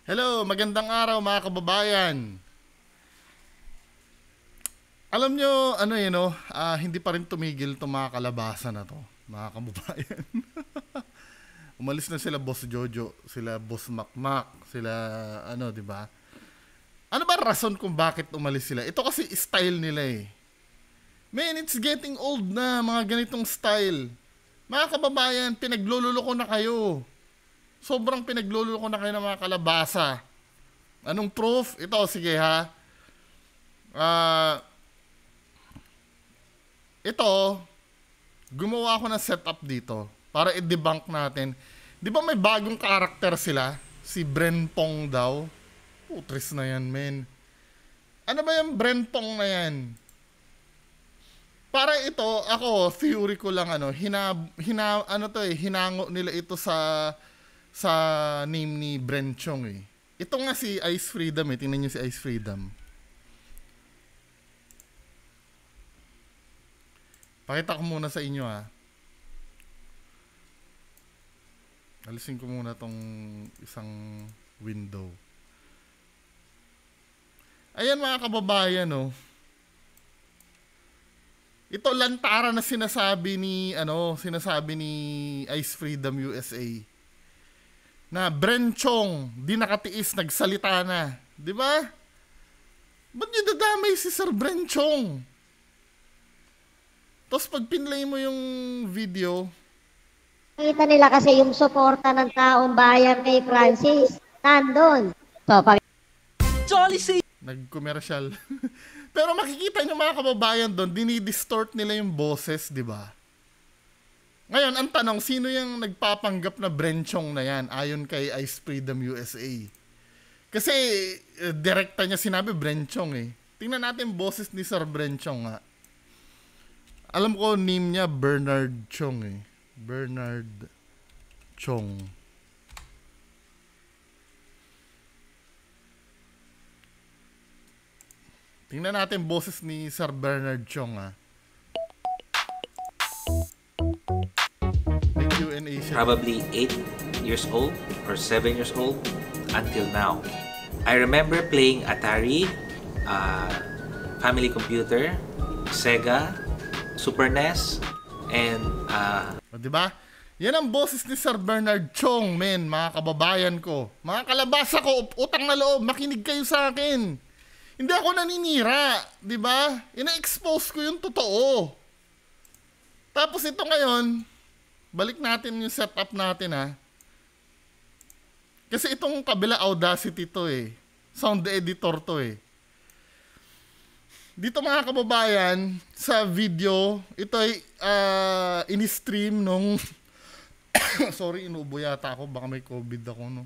Hello, magandang araw mga kababayan. Alam nyo, hindi pa rin tumigil itong mga kalabasa na to, mga kababayan. Umalis na sila Boss Jojo, sila Boss Makmak, sila di ba? Ano ba rason kung bakit umalis sila? Ito kasi style nila eh. Man, it's getting old na mga ganitong style. Mga kababayan, pinaglululoko na kayo. Sobrang pinaglululoko na kayo ng mga kalabasa. Anong proof? Ito, sige ha. Ito, gumawa ako ng setup dito para i-debunk natin. Di ba may bagong karakter sila? Si Brenpong daw. Putris na yan, men. Ano ba yung Brenpong na yan? Para ito, ako, theory ko lang, hinango nila ito sa name ni Brenchong eh. Ito nga si Ice Freedom eh. Tingnan nyo si Ice Freedom. Pakita ko muna sa inyo ha. Alisin ko muna tong isang window. Ayan mga kababayan oh. Ito lantara na sinasabi ni Ice Freedom USA. Na Brenchong, di nakatiis, nagsalita na. Di ba? Ba't niyo dadamay si Sir Brenchong? Tapos pag pinlay mo yung video, Kita nila kasi yung suporta ng taong bayan kay Francis. Nandun. So, pag nag-commercial. Pero makikita nyo mga kababayan doon, dinidistort nila yung boses, di ba? Ngayon, ang tanong, sino yung nagpapanggap na Brenchong na yan ayon kay Ice Freedom USA? Kasi, direkta niya sinabi Brenchong eh. Tingnan natin boses ni Sir Brenchong nga. Alam ko, name niya Bernard Chong eh. Bernard Chong. Tingnan natin boses ni Sir Bernard Chong ah. May Q&A siya. Probably 8 years old or 7 years old until now. I remember playing Atari, family computer, Sega, Super NES, and Diba? Yan ang boses ni Sir Bernard Chong, men, mga kababayan ko. Mga kalabasa ko, utang na loob, makinig kayo sa akin. Hindi ako naninira, di ba? Ina-expose ko yung totoo. Tapos ito ngayon, balik natin yung setup natin ha. Kasi itong kabila Audacity to eh. Sound editor to eh. Dito mga kababayan, sa video, ito ay in-stream nung sorry, inubo yata ako, baka may COVID ako no.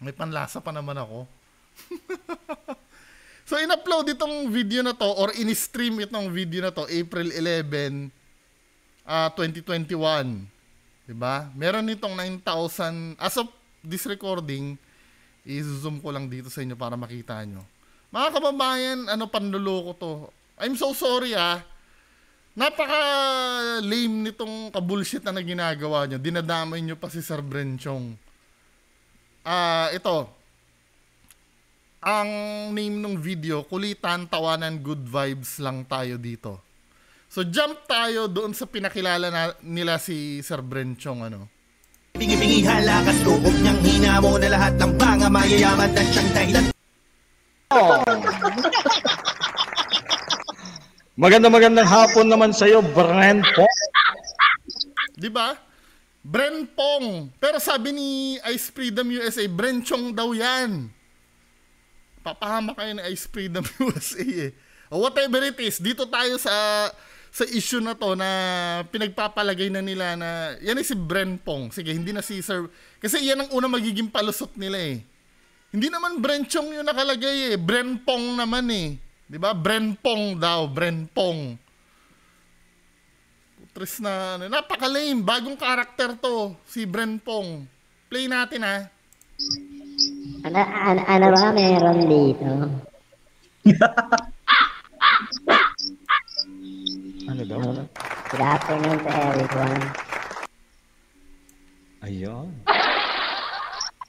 May panlasa pa naman ako. So in-upload itong video na to or in-stream itong video na to April 11, 2021. Diba? Meron nitong 9,000 as of this recording. I-zoom ko lang dito sa inyo para makita nyo. Mga kababayan, panluloko to. I'm so sorry ah. Napaka-lame nitong kabullshit na ginagawa nyo. Dinadamay nyo pa si Sir Brenchong. Ito. Ang name ng video, Kulitan, Tawanan, Good Vibes lang tayo dito. So jump tayo doon sa pinakilala nila si Sir Brenchong Pingi-pingi halakas loob niyang hinamo na lahat ng mga mayayaman na siyang dahilan. Magandang hapon naman sa'yo, Brenpong. Di ba? Brenpong. Pero sabi ni Ice Freedom USA, Brenchong daw yan. Papahama kayo ni Ice Freedom USA eh. O whatever it is, dito tayo sa issue na to na pinagpapalagay na nila na yan si Brenpong. Sige, hindi na si Sir. Kasi yan ang una magiging palusot nila eh. Hindi naman Brenchong yung nakalagay eh. Brenpong naman eh. Di ba? Brenpong daw. Brenpong. Putris na. Napaka-lame. Bagong karakter to. Si Brenpong. Play natin ha. ano ba meron dito? Ano daw? Good afternoon to everyone. Ayun.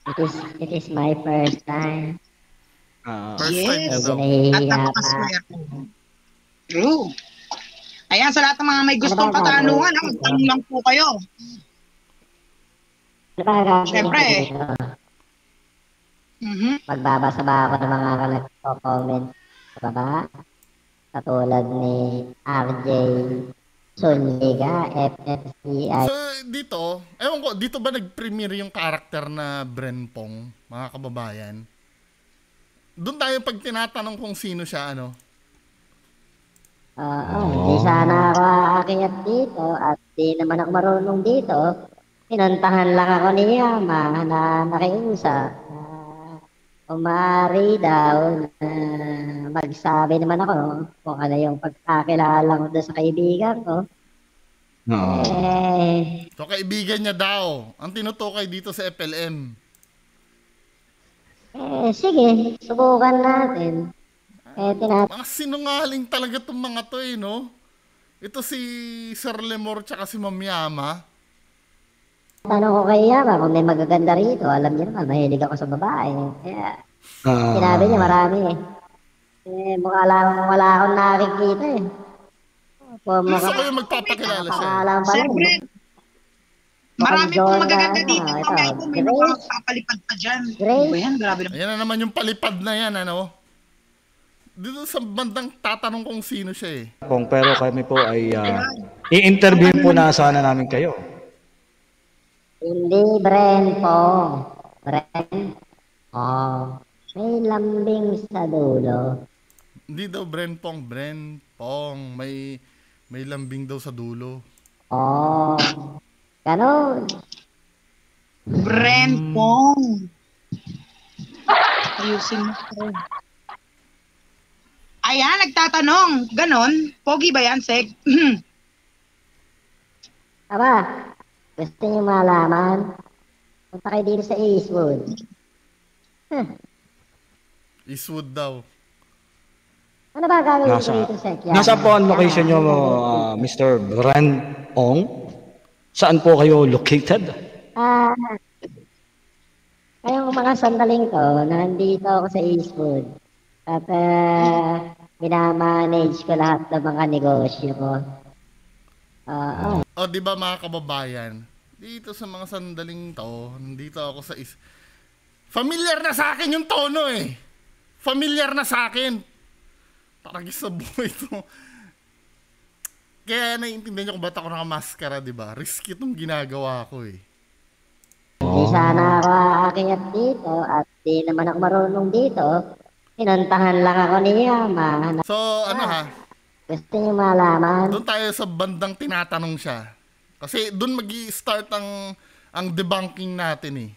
It is my first time. First time Yes. na Medyo daw. At nahihiya pa. napakaswerte. True. Ayan, sa lahat ng mga may Ano ba gustong gagawin katanungan, ko dito? magtanong lang po kayo. Ano ba gagawin ko Siyempre. dito? Mhm. Magbabasa ba ako ng mga nagko-comment sa baba? Katulad ni RJ Sunliga, FFCI. So, dito, ewan ko, dito ba nag-premiere yung karakter na Brenpong, mga kababayan? Doon tayo pag tinatanong kung sino siya, ano? Hindi sana ako aakyat dito at di naman ako marunong dito. Pinuntahan lang ako ni Yama na nakiusap na kung maaari daw na magsabi naman ako kung ano yung pagkakilala ko doon sa kaibigan ko. So, kaibigan niya daw. Ang tinutukay dito sa FLM. Sige, subukan natin. Mga sinungaling talaga itong mga to eh, no? Ito si Sir Lemor tsaka si Ma'am Yama. Tanong ko kay Yama kung may magaganda rito. Alam niya naman, mahilig ako sa babae. Kaya, sinabi niya marami eh. Mukha lang wala akong nakikita eh. Gusto ko yung magpapakilala siya. Pangalan pa lang. Siyempre, marami pong magaganda dito. Mamaya po may magpapalipad pa dyan. Ano ba yan? Grabe naman. Ayan na naman yung palipad na yan, ano? Dito sa bandang tatanong kung sino siya eh. Pero kami po ay i-interview po na sana namin kayo. Hindi, Bren po. Bren. May lambing sa dulo. Hindi daw Brenpong, may lambing daw sa dulo. Ganon. Brenpong. Ayusin mo ko. Ayan, nagtatanong. Ganon. Pogi ba yan, Sek? Aba, gusto niyo malaman? Punta kayo dito sa Eastwood. Eastwood daw. Ano ba gagawin ko dito, Sek? Nasa po ang location nyo, Mr. Bren Ong? Saan po kayo located? Ngayong mga sandaling to, nandito ako sa Eastwood. At minamanage ko lahat ng mga negosyo ko. O, di ba mga kababayan? Dito sa mga sandaling to, nandito ako sa familiar na sa akin yung tono eh. Familiar na sa akin. Parang sa buhay to. Kaya naiintindihan nyo kung ba't ako nakamaskara, di ba? Risky itong ginagawa ko eh. Hindi sana ako aakyat dito at di naman ako marunong dito. Pinuntahan lang ako ni Yama. So, ano ha? Gusto niyo malaman? Doon tayo sa bandang tinatanong siya. Kasi doon magi-start ang debunking natin eh.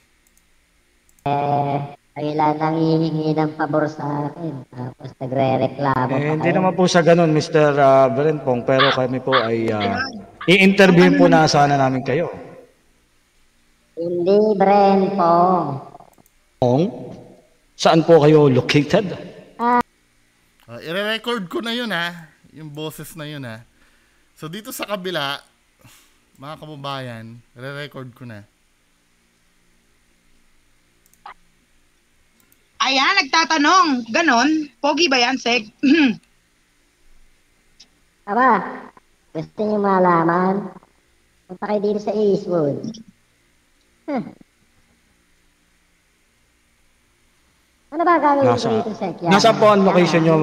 Kailan nang hihingi ng pabor sa akin. Tapos nagre-reklamo pa Hindi kayo. naman po sa ganun, Mr. Brenpong, pero kami po ay i-interview po na sana namin kayo. Hindi, Bren po. Ong? Saan po kayo located? I-record ko na yun ha. Yung boses na yun ha. So dito sa kabila, mga kababayan, i-record ko na. Ayan, nagtatanong. Ganon. Pogi ba yan, Sek? Aba, gusto niyo malaman? Punta kayo dito sa Eastwood. Ano ba gagawin ko dito, Sek? Nasa po ang location nyo,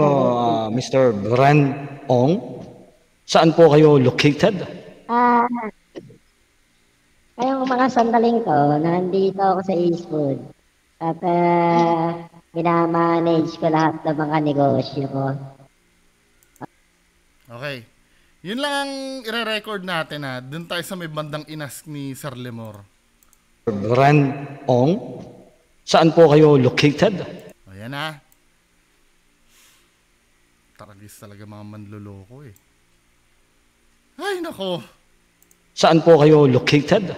Mr. Bren Ong? Saan po kayo located? Ngayong mga sandaling to, nandito ako sa Eastwood. At minamanage ko lahat ng mga negosyo ko. Okay. Yun lang ang i-record natin ha. Doon tayo sa may bandang inask ni Sir Lemor. Bren Ong? Saan po kayo located? O yan ha. Taragis talaga mga manloloko eh. Ay nako. Saan po kayo located?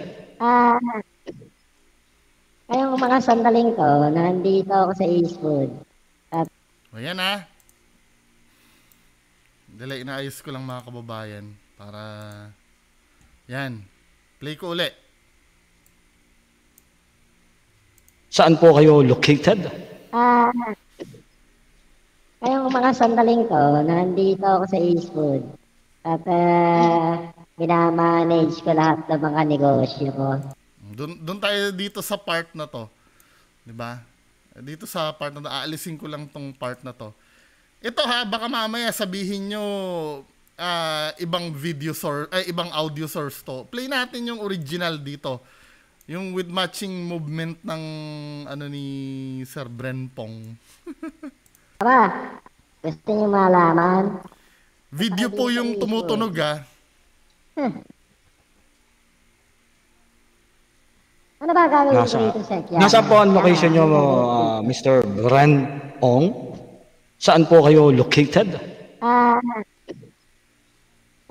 Ngayong mga sandaling to, nandito ako sa Eastwood. O yan ha. Dala, inaayos ko lang mga kababayan para yan. Play ko uli. Saan po kayo located? Ah, ngayong mga sandaling to, nandito ako sa Eastwood. At minamanage ko lahat ng mga negosyo ko. Doon tayo dito sa part na to. 'Di ba? Dito sa part na to, aalisin ko lang tong part na to. Ito ha, baka mamaya sabihin nyo ibang video source, ibang audio source to. Play natin yung original dito. Yung with matching movement ng ano ni Sir Brenpong. Tara, gusto niyo malaman? Video po yung tumutunog ha. Ano ba gagawin ko dito, Sek? Nasa po ang location nyo, Mr. Bren Ong? Saan po kayo located?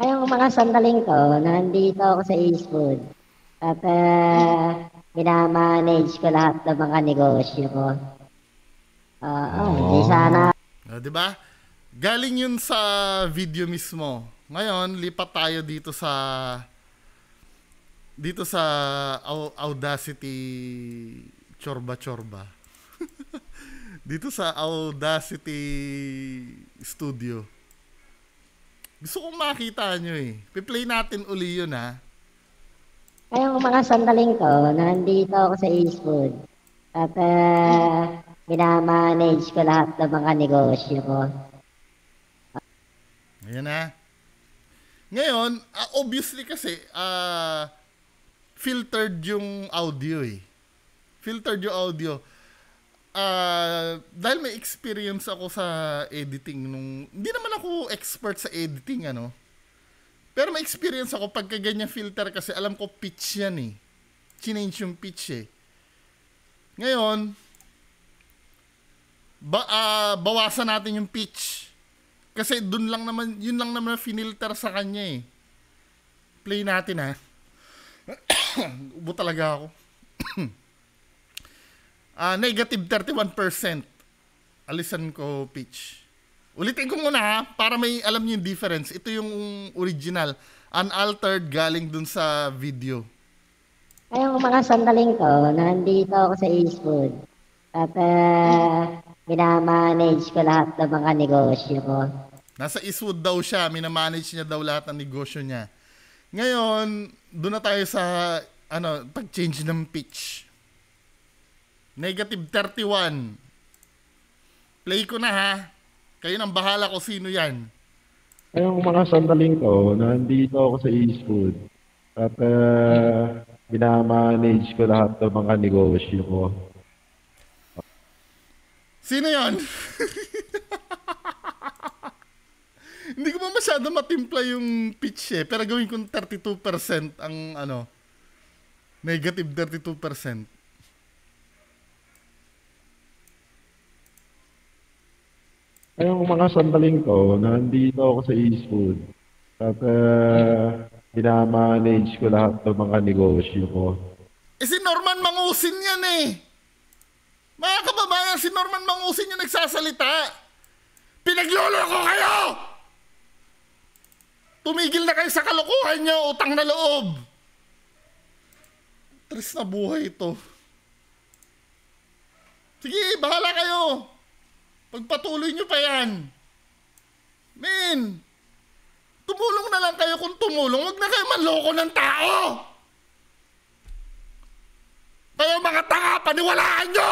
Ngayong mga sandaling to, nandito ako sa Eastwood. At minamanage ko lahat ng mga negosyo ko. Hindi sana. Di ba? Galing yun sa video mismo. Ngayon, lipat tayo dito sa Audacity Chorba. Dito sa Audacity Studio. Gusto kong makita nyo eh. Piplay natin uli yun ha. Ngayong mga sandaling to, nandito ako sa Eastwood. At minamanage ko lahat ng mga negosyo ko. Ayan na. Ngayon, obviously kasi, filtered yung audio eh. Filtered yung audio. Dahil may experience ako sa editing nung... Hindi naman ako expert sa editing, ano. Pero may experience ako pagka ganyan filter kasi alam ko pitch yan eh. Change yung pitch eh. Ngayon, bawasan natin yung pitch. Kasi yun lang naman finilter sa kanya eh. Play natin ha. Ubo talaga ako. Negative 31%. Alisan ko pitch. Ulitin ko muna ha, para may alam niyo yung difference. Ito yung original. Unaltered galing dun sa video. Ngayong mga sandaling to, nandito ako sa Eastwood. At minamanage ko lahat ng mga negosyo ko. Nasa Eastwood daw siya, minamanage niya daw lahat ng negosyo niya. Ngayon, doon na tayo sa pag-change ng pitch. Negative 31. Play ko na ha. Kayo nang bahala ko sino yan. Ngayong mga sandaling to, nandito ako sa Eastwood. At minamanage ko lahat ng mga negosyo ko. Sino yan? Hindi ko pa masyado matimpla yung pitch eh. Pero gawin kong 32% ang negative 32%. Ngayong mga sandaling to, nandito ako sa Eastwood. At minamanage ko lahat ng mga negosyo ko. Si Norman Mangusin yan eh. Mga kababayan, si Norman Mangusin yung nagsasalita. Pinagloloko kayo! Tumigil na kayo sa kalokohan nyo, utang na loob. Tris na buhay ito. Sige, bahala kayo. Pagpatuloy nyo pa yan. Men, tumulong na lang kayo kung tumulong. Huwag na kayo manloko ng tao. Kayo mga tanga, paniwalaan nyo!